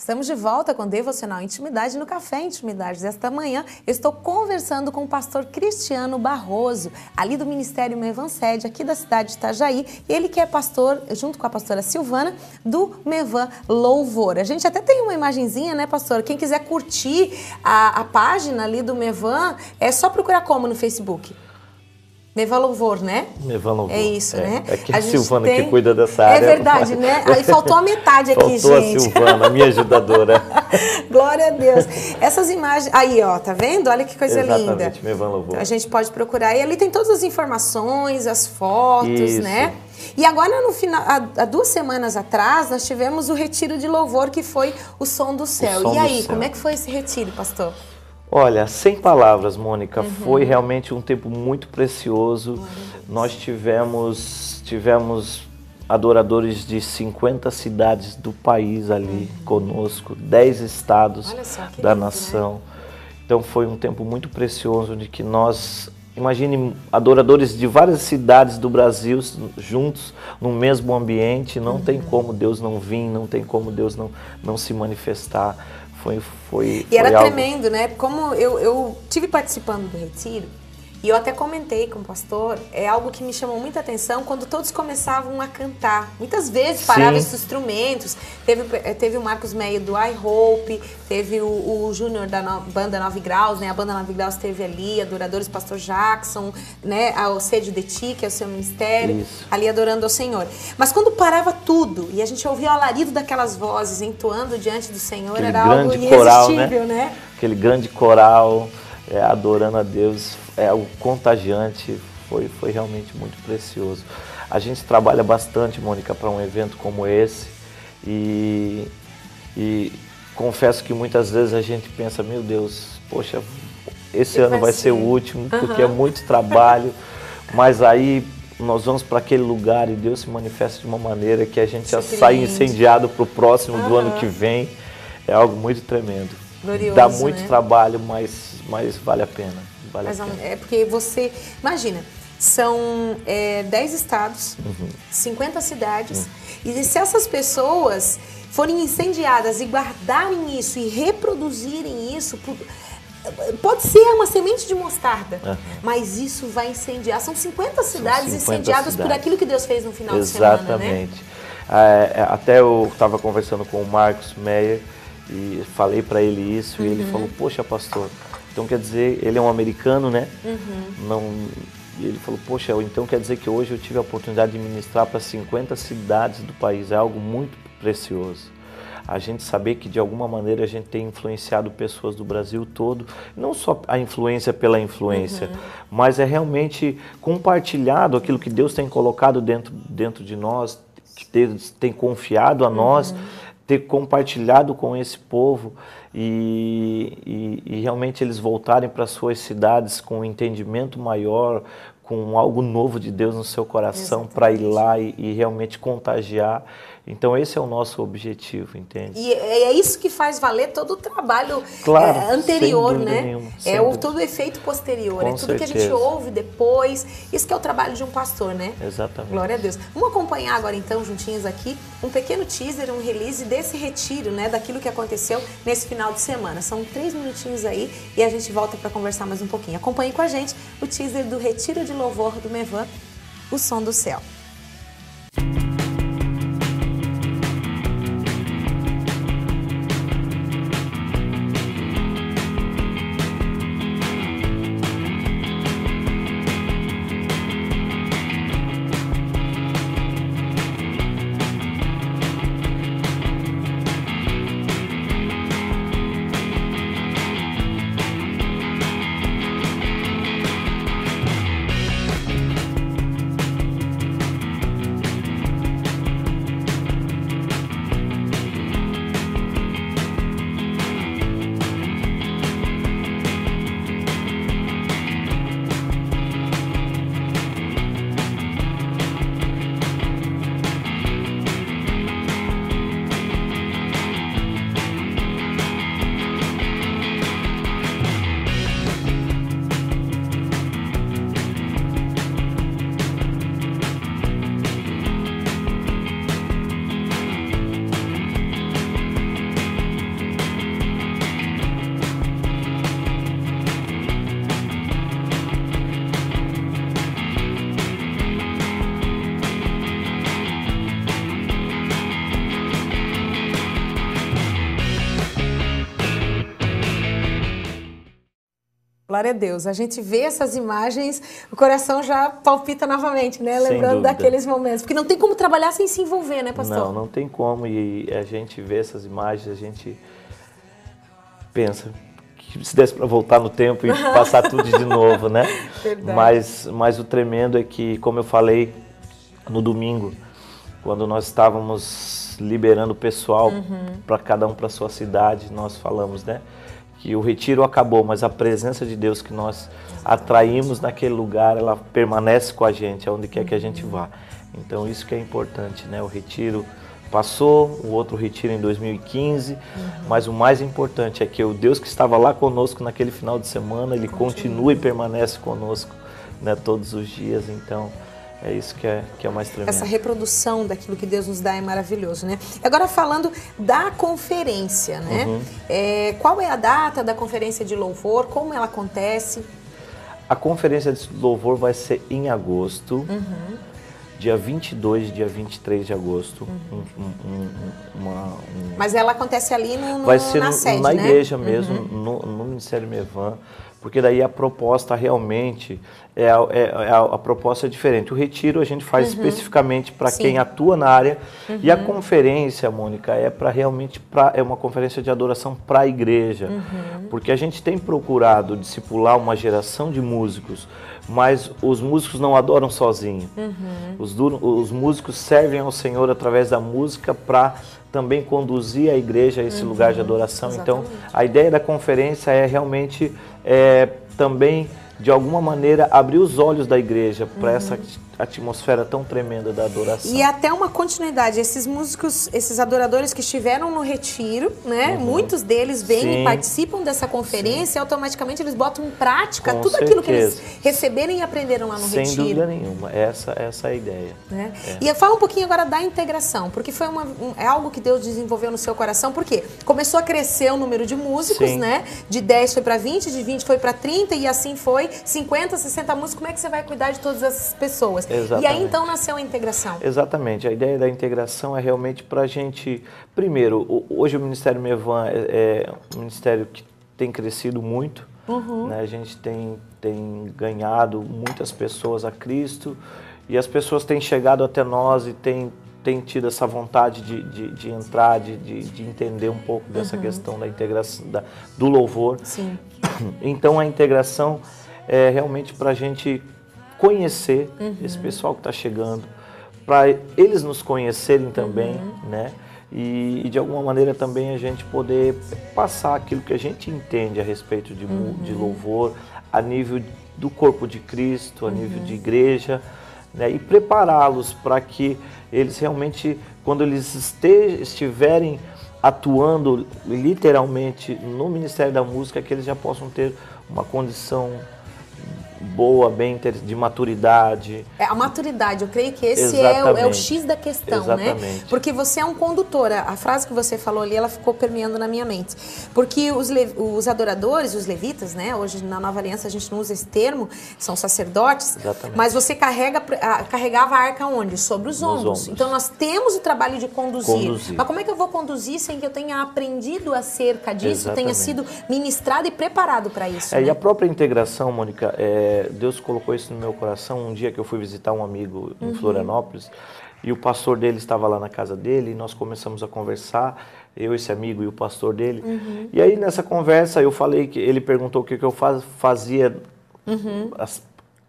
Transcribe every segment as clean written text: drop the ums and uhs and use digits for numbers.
Estamos de volta com Devocional Intimidade no Café Intimidades. Esta manhã eu estou conversando com o pastor Cristiano Barroso, ali do Ministério Mevan Sede, aqui da cidade de Itajaí. Ele que é pastor, junto com a pastora Silvana, do Mevan Louvor. A gente até tem uma imagenzinha, né, pastor? Quem quiser curtir a página ali do Mevan, é só procurar como no Facebook? Mevan Louvor, né? Mevan Louvor. É isso, né? É que a Silvana que cuida dessa área. É verdade, né? Aí faltou a metade aqui, faltou gente. A Silvana, a minha ajudadora. Glória a Deus. Essas imagens... Aí, ó, tá vendo? Olha que coisa linda. Exatamente, Mevan Louvor. Então, a gente pode procurar. E ali tem todas as informações, as fotos, isso. né? E agora, no final, há 2 semanas atrás, nós tivemos o Retiro de Louvor, que foi o Som do Céu. E aí, como é que foi esse retiro, pastor? Olha, sem palavras, Mônica, foi realmente um tempo muito precioso. Nós tivemos adoradores de 50 cidades do país ali conosco, 10 estados da nação. Né? Então foi um tempo muito precioso, onde que nós, imagine, adoradores de várias cidades do Brasil juntos no mesmo ambiente, não tem como Deus não vir, não tem como Deus não se manifestar. Foi era algo... tremendo, né? Como eu tive participando do retiro, e eu até comentei com o pastor, é algo que me chamou muita atenção quando todos começavam a cantar. Muitas vezes paravam esses instrumentos. Teve o Marcos Meia do I Hope, teve o Júnior da banda 9 Graus, né? A banda 9 Graus esteve ali, adoradores, pastor Jackson, né? O Sede de Ti, que é o seu ministério, ali adorando ao Senhor. Mas quando parava tudo e a gente ouvia o alarido daquelas vozes entoando diante do Senhor, aquele era algo irresistível, coral, né? Aquele grande coral, adorando a Deus, é algo contagiante, foi realmente muito precioso. A gente trabalha bastante, Mônica, para um evento como esse e confesso que muitas vezes a gente pensa, meu Deus, poxa, esse ano vai ser o último, porque é muito trabalho, mas aí nós vamos para aquele lugar e Deus se manifesta de uma maneira que a gente já sai incendiado para o próximo do ano que vem. É algo muito tremendo. Glorioso, dá muito né? trabalho, mas vale a pena. É porque você... Imagina, são 10 estados, 50 cidades, e se essas pessoas forem incendiadas e guardarem isso e reproduzirem isso... Pode ser uma semente de mostarda, mas isso vai incendiar. São 50 cidades incendiadas por aquilo que Deus fez no final de semana, né? Exatamente. Até eu estava conversando com o Marcos Meyer e falei para ele isso e ele falou, poxa, pastor, então quer dizer, ele é um americano, né? E ele falou, poxa, então quer dizer que hoje eu tive a oportunidade de ministrar para 50 cidades do país, é algo muito precioso. A gente saber que de alguma maneira a gente tem influenciado pessoas do Brasil todo, não só a influência pela influência, mas é realmente compartilhado aquilo que Deus tem colocado dentro de nós, que Deus tem confiado a nós, ter compartilhado com esse povo e realmente eles voltarem para suas cidades com um entendimento maior, com algo novo de Deus no seu coração, para ir lá e realmente contagiar. Então esse é o nosso objetivo, entende? E é isso que faz valer todo o trabalho anterior, né? Todo o efeito posterior, é tudo que a gente ouve depois. Isso que é o trabalho de um pastor, né? Exatamente. Glória a Deus. Vamos acompanhar agora então, juntinhos aqui, um pequeno teaser, um release desse retiro, né? Daquilo que aconteceu nesse final de semana. São 3 minutinhos aí e a gente volta para conversar mais um pouquinho. Acompanhe com a gente o teaser do Retiro de Louvor do Mevan, o Som do Céu. Glória a Deus. A gente vê essas imagens, o coração já palpita novamente, né? Lembrando daqueles momentos. Porque não tem como trabalhar sem se envolver, né, pastor? Não tem como. E a gente vê essas imagens, a gente pensa que se desse para voltar no tempo e passar tudo de novo, né? Verdade. Mas o tremendo é que, como eu falei no domingo, quando nós estávamos liberando o pessoal para cada um para sua cidade, nós falamos, né? Que o retiro acabou, mas a presença de Deus que nós atraímos naquele lugar, ela permanece com a gente, aonde quer que a gente vá. Então isso que é importante, né? O retiro passou, o outro retiro em 2015, mas o mais importante é que o Deus que estava lá conosco naquele final de semana, Ele continua e permanece conosco, né, todos os dias. Então é isso que é mais tremendo. Essa reprodução daquilo que Deus nos dá é maravilhoso, né? Agora falando da conferência, né? Qual é a data da conferência de louvor? Como ela acontece? A conferência de louvor vai ser em agosto, dia 22 e dia 23 de agosto. Mas ela acontece ali vai ser na sede, na né? igreja mesmo, no Ministério Mevan. Porque daí a proposta realmente a proposta é diferente. O retiro a gente faz especificamente para quem atua na área e a conferência, Mônica, é para realmente é uma conferência de adoração para a igreja, porque a gente tem procurado discipular uma geração de músicos, mas os músicos não adoram sozinhos. Os músicos servem ao Senhor através da música para também conduzir a igreja a esse lugar de adoração. Exatamente. Então, a ideia da conferência é realmente também, de alguma maneira, abrir os olhos da igreja para essa atmosfera tão tremenda da adoração. E até uma continuidade, esses músicos, esses adoradores que estiveram no retiro, né? Muitos deles vêm e participam dessa conferência e automaticamente eles botam em prática tudo aquilo que eles receberam e aprenderam lá no retiro. Sem dúvida nenhuma, essa é a ideia. Né? E fala um pouquinho agora da integração, porque foi é algo que Deus desenvolveu no seu coração, porque começou a crescer o número de músicos, né? De 10 foi para 20, de 20 foi para 30 e assim foi, 50, 60 músicos, como é que você vai cuidar de todas essas pessoas? Exatamente. E aí então nasceu a integração. Exatamente, a ideia da integração é realmente para a gente, primeiro, hoje o Ministério Mevan é um ministério que tem crescido muito, né? A gente tem ganhado muitas pessoas a Cristo e as pessoas têm chegado até nós e têm tido essa vontade de entrar, de entender um pouco dessa questão da integração, do louvor. Sim. Então a integração é realmente para a gente conhecer esse pessoal que está chegando, para eles nos conhecerem também, né? E de alguma maneira também a gente poder passar aquilo que a gente entende a respeito de louvor, a nível do corpo de Cristo, a nível de igreja, né? E prepará-los para que eles realmente, quando eles estiverem atuando literalmente no Ministério da Música, que eles já possam ter uma condição boa, bem de maturidade. A maturidade, eu creio que esse é o X da questão, exatamente, né? Porque você é um condutor. A frase que você falou ali, ela ficou permeando na minha mente. Porque os adoradores, os levitas, né? Hoje na Nova Aliança a gente não usa esse termo, são sacerdotes. Exatamente. Mas você carregava a arca onde? Sobre os ombros. Então nós temos o trabalho de conduzir. Mas como é que eu vou conduzir sem que eu tenha aprendido acerca disso, exatamente, tenha sido ministrado e preparado para isso? Né? E a própria integração, Mônica, Deus colocou isso no meu coração um dia que eu fui visitar um amigo em Florianópolis e o pastor dele estava lá na casa dele e nós começamos a conversar, eu, esse amigo e o pastor dele. E aí nessa conversa eu falei que ele perguntou o que eu fazia,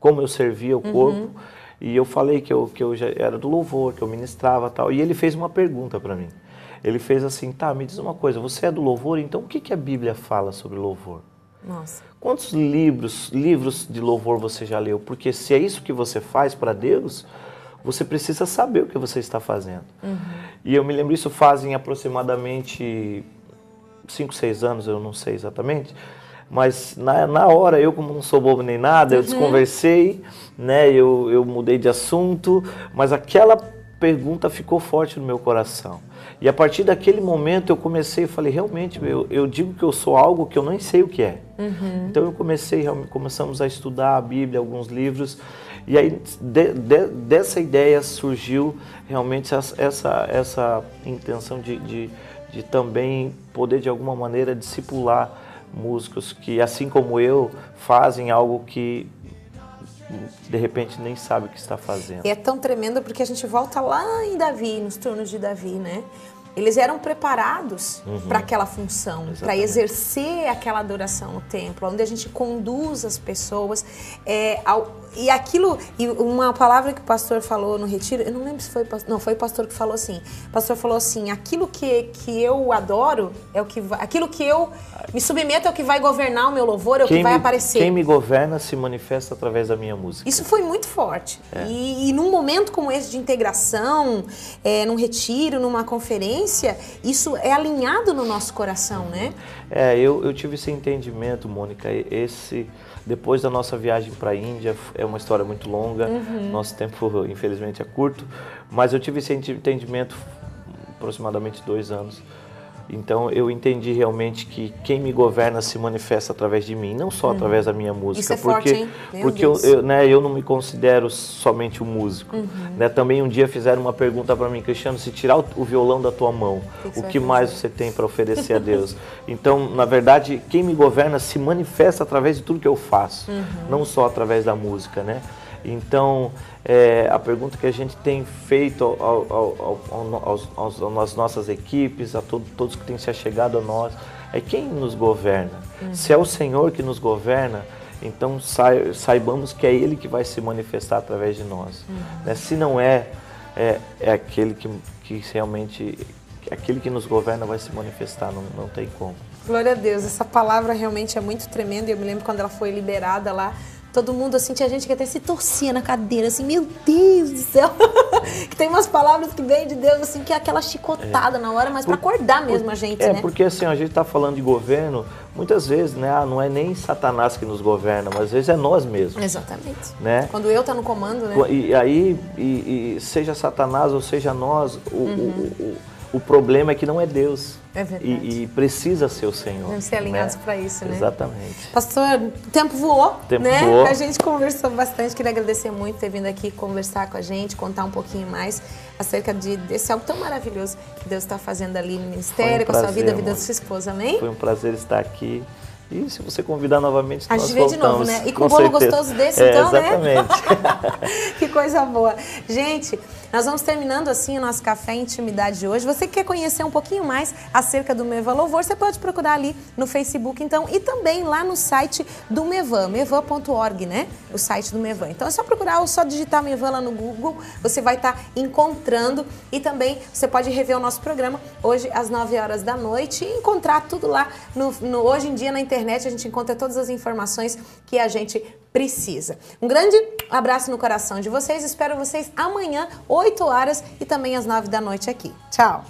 como eu servia o corpo, e eu falei que eu já era do louvor, que eu ministrava e tal, e ele fez uma pergunta para mim. Ele fez assim: tá, me diz uma coisa, você é do louvor, então o que a Bíblia fala sobre louvor? Nossa. Quantos livros de louvor você já leu? Porque se é isso que você faz para Deus, você precisa saber o que você está fazendo. E eu me lembro, isso fazem aproximadamente 5, 6 anos, eu não sei exatamente, mas na hora, eu como não sou bobo nem nada, eu desconversei, né? Eu mudei de assunto, mas aquela pergunta ficou forte no meu coração. E a partir daquele momento eu comecei, falei, realmente, eu digo que eu sou algo que eu nem sei o que é. Então começamos a estudar a Bíblia, alguns livros, e aí dessa ideia surgiu realmente essa intenção de também poder de alguma maneira discipular músicos que, assim como eu, fazem algo que de repente nem sabe o que está fazendo. E é tão tremendo porque a gente volta lá em Davi, nos turnos de Davi, né? Eles eram preparados para aquela função, para exercer aquela adoração no templo, onde a gente conduz as pessoas. E aquilo, e uma palavra que o pastor falou no retiro, eu não lembro se foi, não, foi o pastor que falou assim. O pastor falou assim: aquilo que eu adoro é o que vai, aquilo que eu me submeto é o que vai governar o meu louvor, é o que vai aparecer. Quem me governa se manifesta através da minha música. Isso foi muito forte. E num momento como esse de integração, num retiro, numa conferência, isso é alinhado no nosso coração, né? Eu tive esse entendimento, Mônica. Depois da nossa viagem para a Índia, é uma história muito longa, nosso tempo infelizmente é curto, mas eu tive esse entendimento aproximadamente 2 anos. Então eu entendi realmente que quem me governa se manifesta através de mim, não só através da minha música. Isso é forte, hein? Porque eu não me considero somente um músico. Né? Também um dia fizeram uma pergunta para mim: Cristiano, se tirar o violão da tua mão, o que mais você tem para oferecer a Deus? Então, na verdade, quem me governa se manifesta através de tudo que eu faço, não só através da música, né? Então, a pergunta que a gente tem feito às nossas equipes, a todos que têm se achegado a nós, é quem nos governa. Se é o Senhor que nos governa, então saibamos que é Ele que vai se manifestar através de nós. Né? Se não é aquele que realmente, aquele que nos governa vai se manifestar, não tem como. Glória a Deus, essa palavra realmente é muito tremenda. Eu me lembro quando ela foi liberada lá, todo mundo, assim, tinha gente que até se torcia na cadeira, assim, meu Deus do céu. Que tem umas palavras que vêm de Deus, assim, que é aquela chicotada na hora, mas para acordar mesmo a gente, né? Porque assim, a gente está falando de governo, muitas vezes, né, não é nem Satanás que nos governa, mas às vezes é nós mesmos. Exatamente. Né? Quando eu tô no comando, né? E aí, seja Satanás ou seja nós, o problema é que não é Deus. É verdade. E precisa ser o Senhor. Vamos ser alinhados, né, para isso, né? Exatamente. Pastor, o tempo voou, né? Voou. A gente conversou bastante. Queria agradecer muito por ter vindo aqui conversar com a gente, contar um pouquinho mais acerca desse algo tão maravilhoso que Deus está fazendo ali no ministério, com a sua vida, a vida da sua esposa, amém? Foi um prazer estar aqui. E se você convidar novamente, a nós gente vê de novo, né? E com um bolo gostoso desse, então, exatamente. Né? Que coisa boa. Gente, nós vamos terminando assim o nosso Café Intimidade de hoje. Você que quer conhecer um pouquinho mais acerca do Mevan Louvor, você pode procurar ali no Facebook, então, e também lá no site do Mevan, mevan.org, né? O site do Mevan. Então é só procurar ou só digitar Mevan lá no Google, você vai estar encontrando. E também você pode rever o nosso programa hoje às 9 horas da noite e encontrar tudo lá hoje em dia na internet. A gente encontra todas as informações que a gente precisa. Um grande abraço no coração de vocês. Espero vocês amanhã, 8 horas e também às 9 da noite aqui. Tchau!